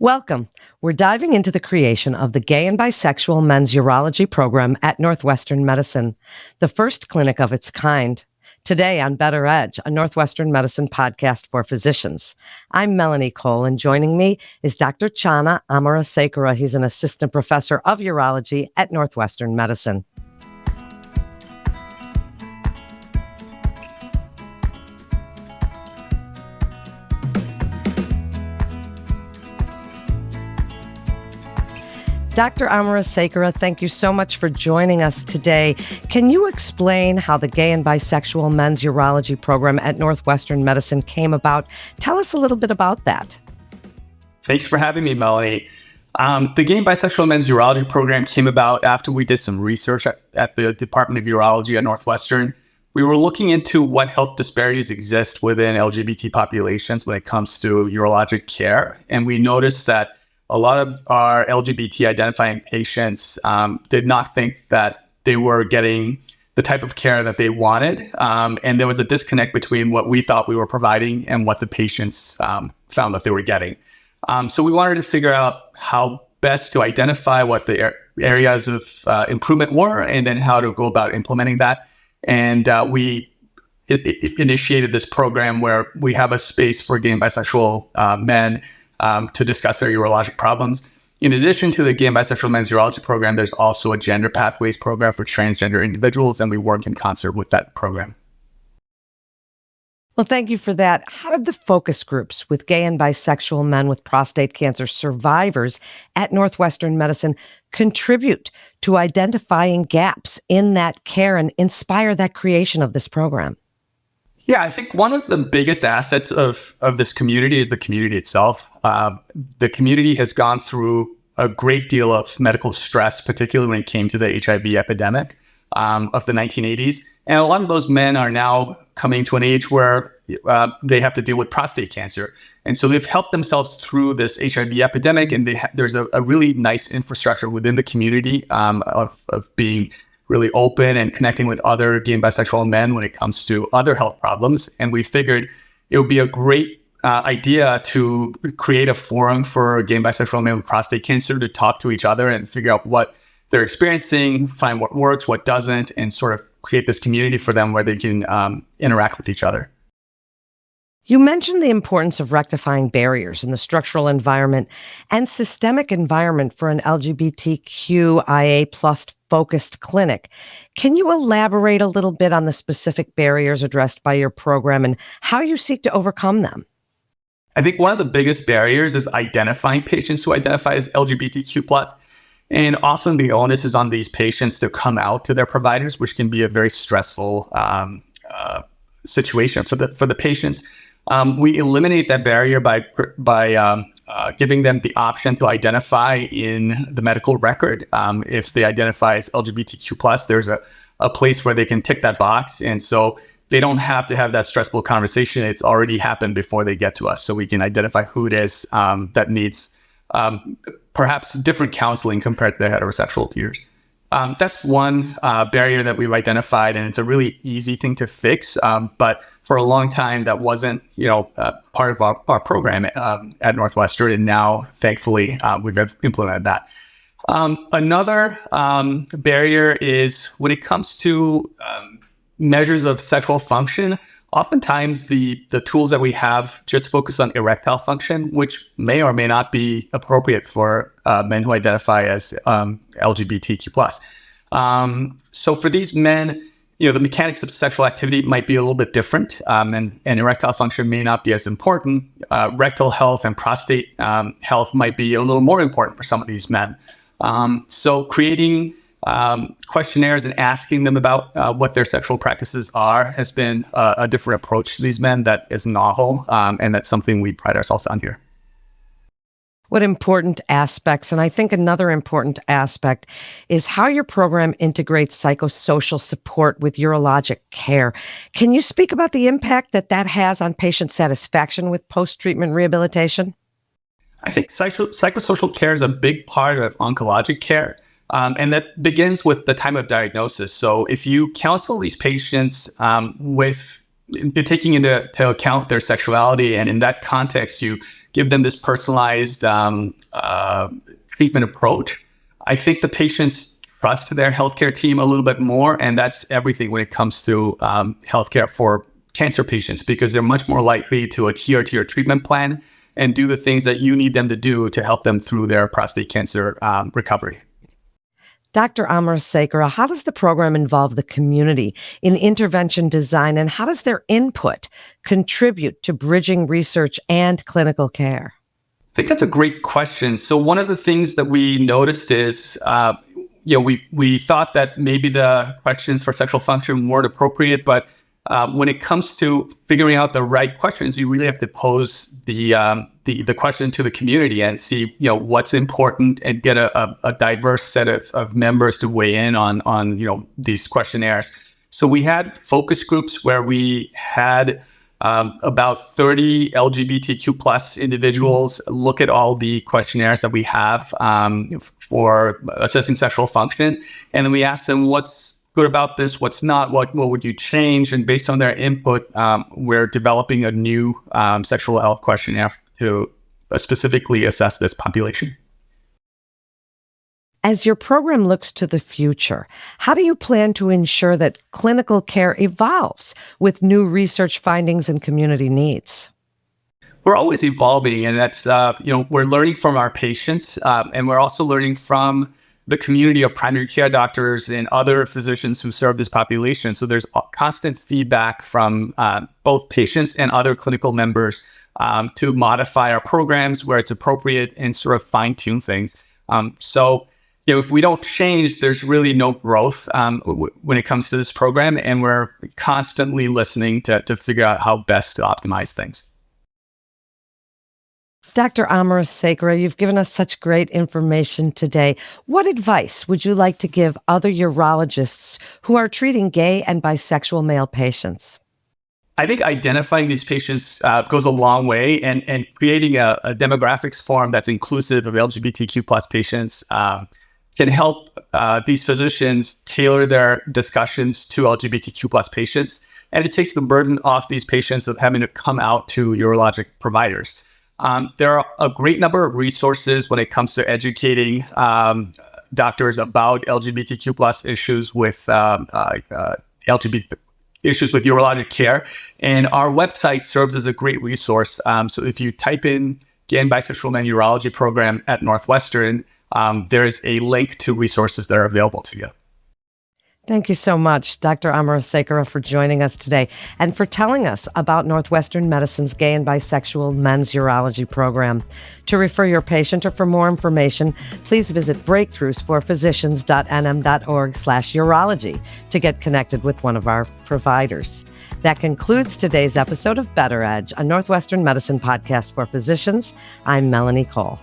Welcome. We're diving into the creation of the Gay and Bisexual Men's Urology program at Northwestern Medicine, the first clinic of its kind. Today on Better Edge, a Northwestern Medicine podcast for physicians. I'm Melanie Cole, and joining me is Dr. Channa Amarasekera. He's an assistant professor of urology at Northwestern Medicine. Dr. Amarasekera, thank you so much for joining us today. Can you explain how the Gay and Bisexual Men's Urology program at Northwestern Medicine came about? Tell us a little bit about that. Thanks for having me, Melanie. The Gay and Bisexual Men's Urology program came about after we did some research at the Department of Urology at Northwestern. We were looking into what health disparities exist within LGBT populations when it comes to urologic care, and we noticed that a lot of our LGBT identifying patients did not think that they were getting the type of care that they wanted. And there was a disconnect between what we thought we were providing and what the patients found that they were getting. So we wanted to figure out how best to identify what the areas of improvement were and then how to go about implementing that. And we initiated this program where we have a space for gay and bisexual men to discuss their urologic problems. In addition to the Gay and Bisexual Men's Urology program, there's also a gender pathways program for transgender individuals, and we work in concert with that program. Well, thank you for that. How did the focus groups with gay and bisexual men with prostate cancer survivors at Northwestern Medicine contribute to identifying gaps in that care and inspire that creation of this program? Yeah, I think one of the biggest assets of this community is the community itself. The community has gone through a great deal of medical stress, particularly when it came to the HIV epidemic of the 1980s. And a lot of those men are now coming to an age where they have to deal with prostate cancer. And so they've helped themselves through this HIV epidemic, and there's a really nice infrastructure within the community of being really open and connecting with other gay and bisexual men when it comes to other health problems. And we figured it would be a great idea to create a forum for gay and bisexual men with prostate cancer to talk to each other and figure out what they're experiencing, find what works, what doesn't, and sort of create this community for them where they can interact with each other. You mentioned the importance of rectifying barriers in the structural environment and systemic environment for an LGBTQIA plus focused clinic. Can you elaborate a little bit on the specific barriers addressed by your program and how you seek to overcome them? I think one of the biggest barriers is identifying patients who identify as LGBTQ plus. And often the onus is on these patients to come out to their providers, which can be a very stressful situation for the patients. We eliminate that barrier by giving them the option to identify in the medical record. If they identify as LGBTQ+, there's a place where they can tick that box. And so they don't have to have that stressful conversation. It's already happened before they get to us. So we can identify who it is that needs perhaps different counseling compared to their heterosexual peers. That's one barrier that we've identified, and it's a really easy thing to fix. But for a long time, that wasn't, part of our program at Northwestern, and now, thankfully, we've implemented that. Another barrier is when it comes to measures of sexual function. Oftentimes, the tools that we have just focus on erectile function, which may or may not be appropriate for men who identify as LGBTQ+. So for these men, the mechanics of sexual activity might be a little bit different, and erectile function may not be as important. Rectal health and prostate health might be a little more important for some of these men. So creating questionnaires and asking them about what their sexual practices are has been a different approach to these men that is novel, and that's something we pride ourselves on here. What important aspects, and I think another important aspect is how your program integrates psychosocial support with urologic care. Can you speak about the impact that has on patient satisfaction with post-treatment rehabilitation? I think psychosocial care is a big part of oncologic care. And that begins with the time of diagnosis. So if you counsel these patients with taking into account their sexuality, and in that context, you give them this personalized treatment approach, I think the patients trust their healthcare team a little bit more. And that's everything when it comes to healthcare for cancer patients, because they're much more likely to adhere to your treatment plan and do the things that you need them to do to help them through their prostate cancer recovery. Dr. Amarasekera, how does the program involve the community in intervention design, and how does their input contribute to bridging research and clinical care? I think that's a great question. So one of the things that we noticed is, we thought that maybe the questions for sexual function weren't appropriate, but when it comes to figuring out the right questions, you really have to pose the question to the community and see, what's important, and get a diverse set of members to weigh in on these questionnaires. So we had focus groups where we had about 30 LGBTQ plus individuals look at all the questionnaires that we have for assessing sexual function. And then we asked them what's good about this, what's not, what would you change? And based on their input, we're developing a new sexual health questionnaire to specifically assess this population. As your program looks to the future, how do you plan to ensure that clinical care evolves with new research findings and community needs? We're always evolving, and that's, we're learning from our patients, and we're also learning from the community of primary care doctors and other physicians who serve this population. So there's constant feedback from both patients and other clinical members to modify our programs where it's appropriate and sort of fine-tune things. So if we don't change, there's really no growth when it comes to this program, and we're constantly listening to figure out how best to optimize things. Dr. Amarasekera, you've given us such great information today. What advice would you like to give other urologists who are treating gay and bisexual male patients? I think identifying these patients goes a long way, and creating a demographics form that's inclusive of LGBTQ plus patients can help these physicians tailor their discussions to LGBTQ plus patients. And it takes the burden off these patients of having to come out to urologic providers. There are a great number of resources when it comes to educating doctors about LGBTQ plus issues with issues with urologic care, and our website serves as a great resource. So if you type in Gay and Bisexual Men Urology program at Northwestern, there is a link to resources that are available to you. Thank you so much, Dr. Amarasekera, for joining us today and for telling us about Northwestern Medicine's Gay and Bisexual Men's Urology program. To refer your patient or for more information, please visit breakthroughsforphysicians.nm.org/urology to get connected with one of our providers. That concludes today's episode of Better Edge, a Northwestern Medicine podcast for physicians. I'm Melanie Cole.